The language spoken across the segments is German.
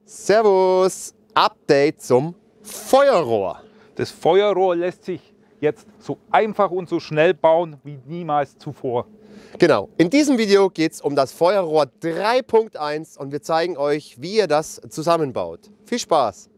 Servus, Update zum Feuerrohr. Das Feuerrohr lässt sich jetzt so einfach und so schnell bauen wie niemals zuvor. Genau, in diesem Video geht es um das Feuerrohr 3.1 und wir zeigen euch, wie ihr das zusammenbaut. Viel Spaß!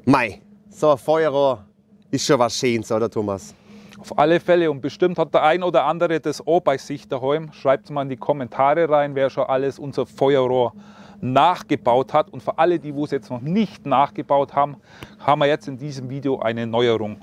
Mei, so ein Feuerrohr ist schon was Schönes, oder Thomas? Auf alle Fälle, und bestimmt hat der ein oder andere das auch bei sich daheim. Schreibt es mal in die Kommentare rein, wer schon alles unser Feuerrohr nachgebaut hat. Und für alle, die es jetzt noch nicht nachgebaut haben, haben wir jetzt in diesem Video eine Neuerung.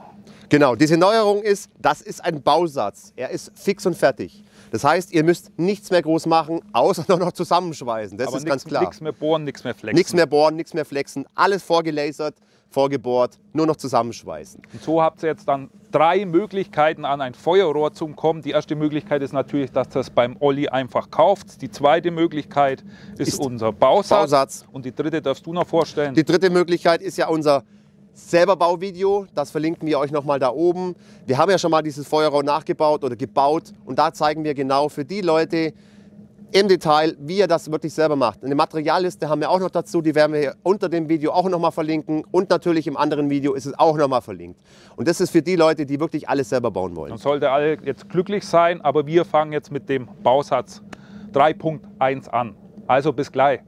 Genau, diese Neuerung ist, das ist ein Bausatz. Er ist fix und fertig. Das heißt, ihr müsst nichts mehr groß machen, außer noch zusammenschweißen. Das ist ganz klar. Nichts mehr bohren, nichts mehr flexen. Nichts mehr bohren, nichts mehr flexen. Alles vorgelasert, vorgebohrt, nur noch zusammenschweißen. Und so habt ihr jetzt dann 3 Möglichkeiten, an ein Feuerrohr zu kommen. Die erste Möglichkeit ist natürlich, dass ihr es beim Olli einfach kauft. Die zweite Möglichkeit ist unser Bausatz. Und die dritte darfst du noch vorstellen. Die dritte Möglichkeit ist ja unser Selberbauvideo. Das verlinken wir euch nochmal da oben. Wir haben ja schon mal dieses Feuerrohr nachgebaut oder gebaut. Und da zeigen wir genau für die Leute im Detail, wie ihr das wirklich selber macht. Eine Materialliste haben wir auch noch dazu, die werden wir hier unter dem Video auch noch mal verlinken und natürlich im anderen Video ist es auch noch mal verlinkt. Und das ist für die Leute, die wirklich alles selber bauen wollen. Dann sollte alle jetzt glücklich sein, aber wir fangen jetzt mit dem Bausatz 3.1 an. Also bis gleich.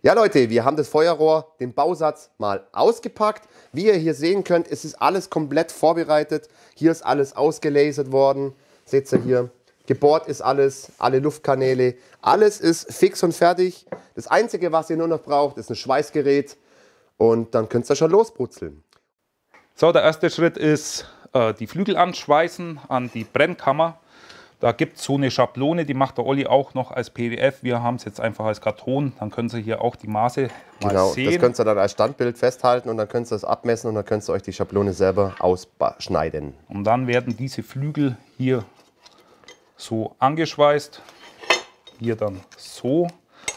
Ja Leute, wir haben das Feuerrohr, den Bausatz mal ausgepackt. Wie ihr hier sehen könnt, es ist alles komplett vorbereitet. Hier ist alles ausgelasert worden. Seht ihr hier, gebohrt ist alles, alle Luftkanäle. Alles ist fix und fertig. Das Einzige, was ihr nur noch braucht, ist ein Schweißgerät. Und dann könnt ihr schon losbrutzeln. So, der erste Schritt ist die Flügel anschweißen an die Brennkammer. Da gibt es so eine Schablone, die macht der Olli auch noch als PDF. Wir haben es jetzt einfach als Karton. Dann können Sie hier auch die Maße mal sehen. Das könnt ihr dann als Standbild festhalten und dann könnt ihr es abmessen und dann könnt ihr euch die Schablone selber ausschneiden. Und dann werden diese Flügel hier so angeschweißt. Hier dann so.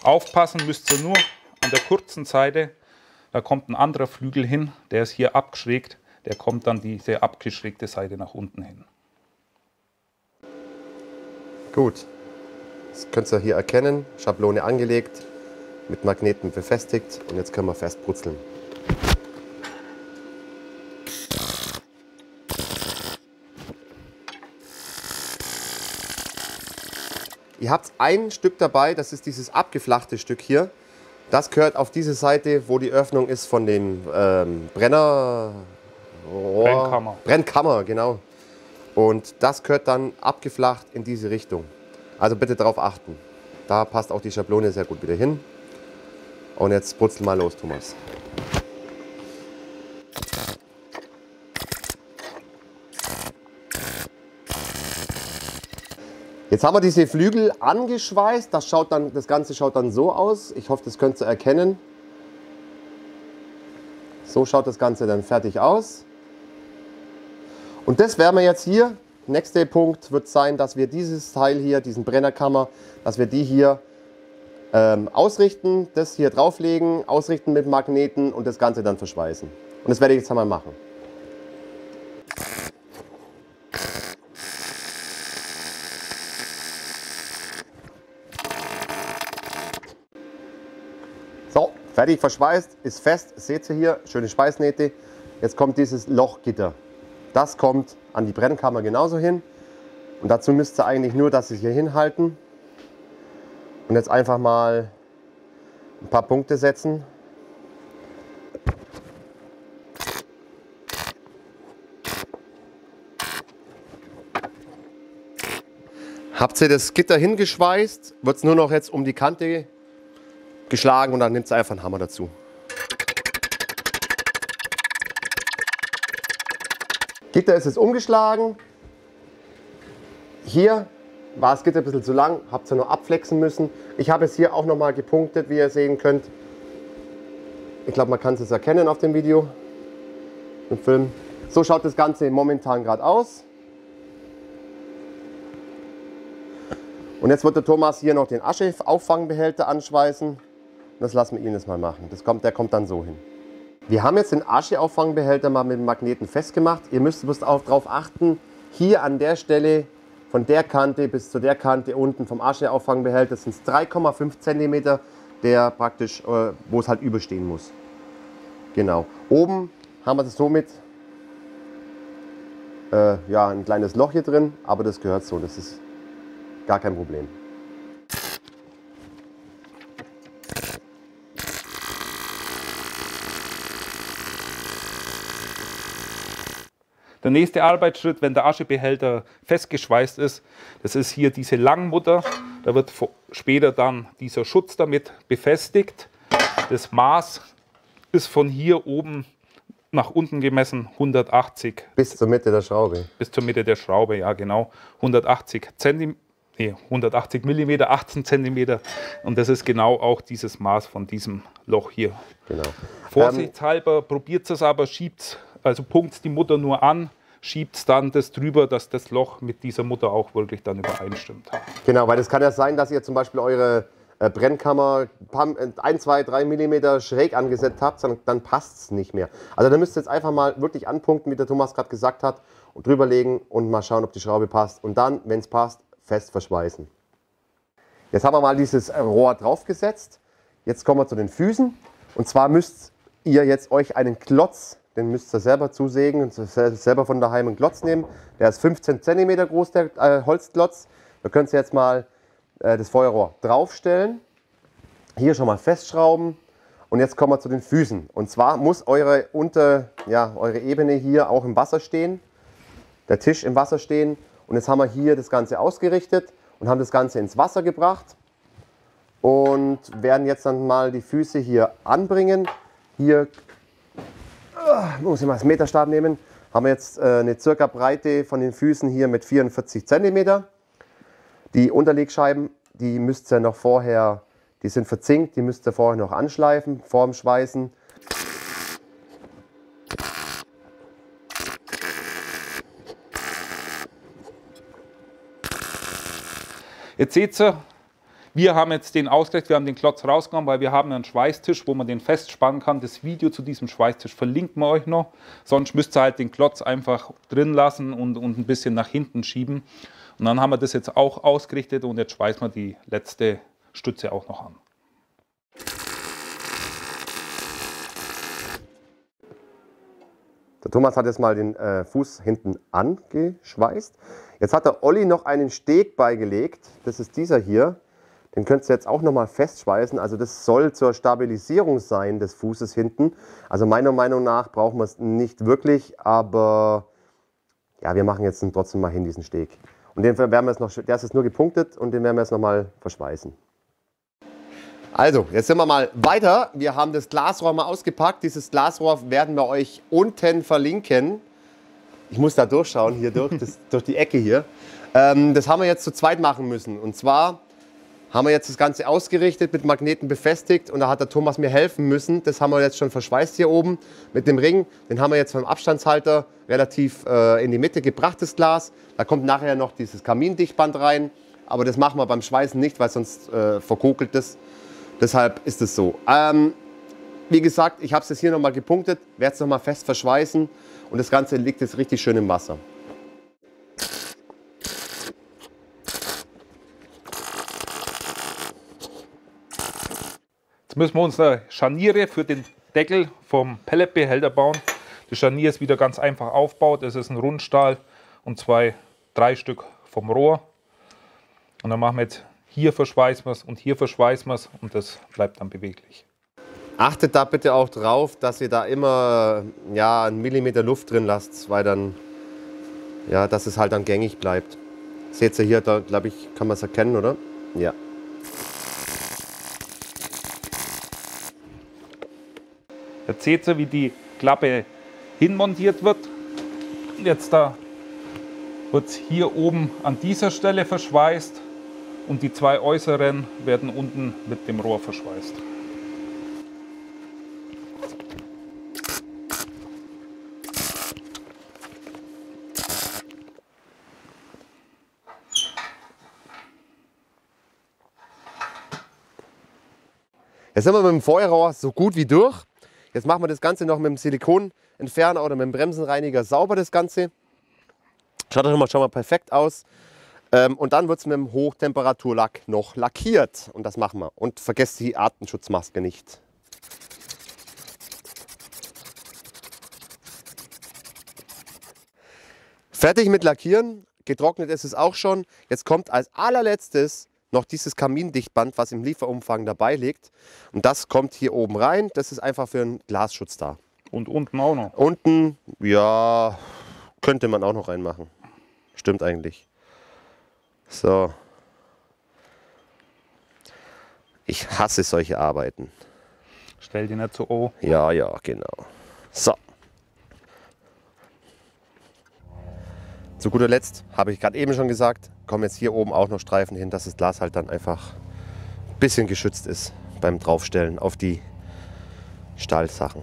Aufpassen müsst ihr nur an der kurzen Seite. Da kommt ein anderer Flügel hin, der ist hier abgeschrägt. Der kommt dann diese abgeschrägte Seite nach unten hin. Gut, das könnt ihr hier erkennen, Schablone angelegt, mit Magneten befestigt und jetzt können wir festbrutzeln. Ihr habt ein Stück dabei, das ist dieses abgeflachte Stück hier. Das gehört auf diese Seite, wo die Öffnung ist von den Brennkammer, genau. Und das gehört dann abgeflacht in diese Richtung. Also bitte darauf achten. Da passt auch die Schablone sehr gut wieder hin. Und jetzt brutzel mal los, Thomas. Jetzt haben wir diese Flügel angeschweißt. Das Ganze schaut dann so aus. Ich hoffe, das könnt ihr erkennen. So schaut das Ganze dann fertig aus. Und das werden wir jetzt hier, nächster Punkt wird sein, dass wir dieses Teil hier, diesen Brennerkammer, dass wir die hier ausrichten, das hier drauflegen, ausrichten mit Magneten und das Ganze dann verschweißen. Und das werde ich jetzt einmal machen. So, fertig verschweißt, ist fest, seht ihr hier, schöne Schweißnähte. Jetzt kommt dieses Lochgitter. Das kommt an die Brennkammer genauso hin. Und dazu müsst ihr eigentlich nur das hier hinhalten. Und jetzt einfach mal ein paar Punkte setzen. Habt ihr das Gitter hingeschweißt, wird es nur noch jetzt um die Kante geschlagen und dann nimmt ihr einfach einen Hammer dazu. Gitter ist es umgeschlagen. Hier war das Gitter ein bisschen zu lang, habt ihr nur abflexen müssen. Ich habe es hier auch nochmal gepunktet, wie ihr sehen könnt. Ich glaube, man kann es jetzt erkennen auf dem Video, im Film. So schaut das Ganze momentan gerade aus. Und jetzt wird der Thomas hier noch den Ascheauffangbehälter anschweißen. Das lassen wir ihn jetzt mal machen. Der kommt dann so hin. Wir haben jetzt den Ascheauffangbehälter mal mit dem Magneten festgemacht. Ihr müsst bloß auch darauf achten, hier an der Stelle, von der Kante bis zu der Kante unten vom Ascheauffangbehälter sind es 3,5 cm, der praktisch, wo es halt überstehen muss. Genau. Oben haben wir das somit ja, ein kleines Loch hier drin, aber das gehört so, das ist gar kein Problem. Der nächste Arbeitsschritt, wenn der Aschebehälter festgeschweißt ist, das ist hier diese Langmutter. Da wird später dann dieser Schutz damit befestigt. Das Maß ist von hier oben nach unten gemessen 180. Bis zur Mitte der Schraube. Bis zur Mitte der Schraube, ja genau. 180 mm, 18 cm. Und das ist genau auch dieses Maß von diesem Loch hier. Genau. Vorsichtshalber probiert es aber, schiebt also pumpt die Mutter nur an, schiebt dann das drüber, dass das Loch mit dieser Mutter auch wirklich dann übereinstimmt. Genau, weil es kann ja sein, dass ihr zum Beispiel eure Brennkammer 1, 2, 3 mm schräg angesetzt habt, dann passt es nicht mehr. Also da müsst ihr jetzt einfach mal wirklich anpunkten, wie der Thomas gerade gesagt hat, und drüberlegen und mal schauen, ob die Schraube passt. Und dann, wenn es passt, fest verschweißen. Jetzt haben wir mal dieses Rohr draufgesetzt. Jetzt kommen wir zu den Füßen. Und zwar müsst ihr jetzt euch einen Klotz, den müsst ihr selber zusägen und selber von daheim einen Klotz nehmen. Der ist 15 cm groß, der Holzklotz. Da könnt ihr jetzt mal das Feuerrohr draufstellen. Hier schon mal festschrauben. Und jetzt kommen wir zu den Füßen. Und zwar muss eure Ebene hier auch im Wasser stehen. Der Tisch im Wasser stehen. Und jetzt haben wir hier das Ganze ausgerichtet und haben das Ganze ins Wasser gebracht. Und werden jetzt dann mal die Füße hier anbringen. Hier muss ich mal das Meterstab nehmen. Haben wir jetzt eine circa Breite von den Füßen hier mit 44 cm. Die Unterlegscheiben, die müsst ihr noch vorher, die sind verzinkt, die müsst ihr vorher noch anschleifen, vor dem Schweißen. Jetzt seht ihr, wir haben jetzt den ausgelegt, wir haben den Klotz rausgenommen, weil wir haben einen Schweißtisch, wo man den festspannen kann. Das Video zu diesem Schweißtisch verlinken wir euch noch. Sonst müsst ihr halt den Klotz einfach drin lassen und ein bisschen nach hinten schieben. Und dann haben wir das jetzt auch ausgerichtet und jetzt schweißen wir die letzte Stütze auch noch an. Der Thomas hat jetzt mal den Fuß hinten angeschweißt. Jetzt hat der Olli noch einen Steg beigelegt. Das ist dieser hier. Den könnt ihr jetzt auch noch mal festschweißen. Also das soll zur Stabilisierung sein des Fußes hinten. Also meiner Meinung nach brauchen wir es nicht wirklich, aber ja, wir machen jetzt trotzdem mal hin diesen Steg. Und den werden wir jetzt noch, der ist jetzt nur gepunktet und den werden wir jetzt noch mal verschweißen. Also, jetzt sind wir mal weiter. Wir haben das Glasrohr mal ausgepackt. Dieses Glasrohr werden wir euch unten verlinken. Ich muss da durchschauen, hier durch die Ecke hier. Das haben wir jetzt zu zweit machen müssen. Und zwar haben wir jetzt das Ganze ausgerichtet, mit Magneten befestigt und da hat der Thomas mir helfen müssen. Das haben wir jetzt schon verschweißt hier oben mit dem Ring. Den haben wir jetzt vom Abstandshalter relativ in die Mitte gebracht, das Glas. Da kommt nachher noch dieses Kamindichtband rein, aber das machen wir beim Schweißen nicht, weil sonst verkokelt es. Deshalb ist es so. Wie gesagt, ich habe es jetzt hier nochmal gepunktet, werde es nochmal fest verschweißen und das Ganze liegt jetzt richtig schön im Wasser. Müssen wir unsere Scharniere für den Deckel vom Pelletbehälter bauen. Das Scharnier ist wieder ganz einfach aufgebaut. Es ist ein Rundstahl und drei Stück vom Rohr. Und dann machen wir jetzt hier verschweißen wir es und hier verschweißen wir es und das bleibt dann beweglich. Achtet da bitte auch drauf, dass ihr da immer einen Millimeter Luft drin lasst, weil dann, dass es halt dann gängig bleibt. Seht ihr hier, da glaube ich, kann man es erkennen, oder? Ja. Jetzt seht ihr, wie die Klappe hinmontiert wird. Jetzt da wird es hier oben an dieser Stelle verschweißt und die zwei äußeren werden unten mit dem Rohr verschweißt. Jetzt sind wir mit dem Feuerrohr so gut wie durch. Jetzt machen wir das Ganze noch mit dem Silikonentferner oder mit dem Bremsenreiniger sauber, das Ganze. Schaut doch schon mal perfekt aus. Und dann wird es mit dem Hochtemperaturlack noch lackiert. Und das machen wir. Und vergesst die Atemschutzmaske nicht. Fertig mit Lackieren. Getrocknet ist es auch schon. Jetzt kommt als allerletztes noch dieses Kamindichtband, was im Lieferumfang dabei liegt. Und das kommt hier oben rein. Das ist einfach für einen Glasschutz da. Und unten auch noch? Unten, ja, könnte man auch noch reinmachen. Stimmt eigentlich. So. Ich hasse solche Arbeiten. Stell die nicht so an. Ja, ja, genau. So. Zu guter Letzt, habe ich gerade eben schon gesagt, kommen jetzt hier oben auch noch Streifen hin, dass das Glas halt dann einfach ein bisschen geschützt ist beim Draufstellen auf die Stahlsachen.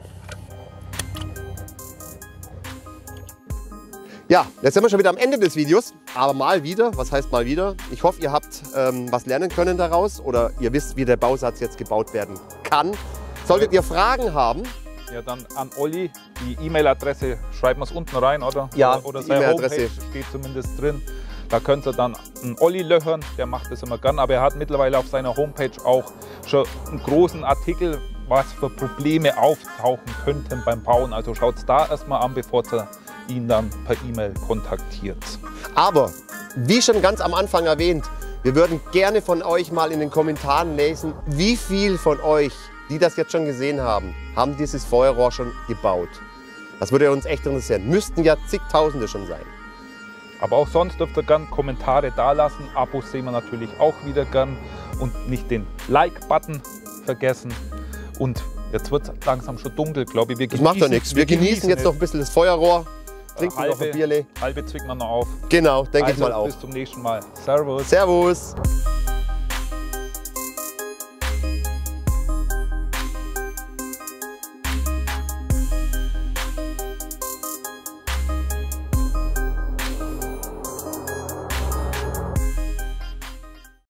Ja, jetzt sind wir schon wieder am Ende des Videos, aber mal wieder, was heißt mal wieder? Ich hoffe, ihr habt was lernen können daraus oder ihr wisst, wie der Bausatz jetzt gebaut werden kann. Solltet ihr Fragen haben, ja, dann an Olli, die E-Mail-Adresse, schreiben wir es unten rein, oder? Ja, oder die seine E-Mail-Adresse Homepage steht zumindest drin. Da könnt ihr dann einen Olli löchern, der macht das immer gern, aber er hat mittlerweile auf seiner Homepage auch schon einen großen Artikel, was für Probleme auftauchen könnten beim Bauen. Also schaut es da erstmal an, bevor ihr ihn dann per E-Mail kontaktiert. Aber, wie schon ganz am Anfang erwähnt, wir würden gerne von euch mal in den Kommentaren lesen, wie viel von euch, die das jetzt schon gesehen haben, haben dieses Feuerrohr schon gebaut. Das würde uns echt interessieren. Müssten ja zigtausende schon sein. Aber auch sonst dürft ihr gern Kommentare dalassen. Abos sehen wir natürlich auch wieder gern. Und nicht den Like-Button vergessen. Und jetzt wird es langsam schon dunkel, glaube ich. Das macht doch nichts. Wir genießen jetzt noch ein bisschen das Feuerrohr. Trinken noch ein Bierle. Halbe zwicken wir noch auf. Genau, denke ich mal auch. Bis zum nächsten Mal. Servus. Servus.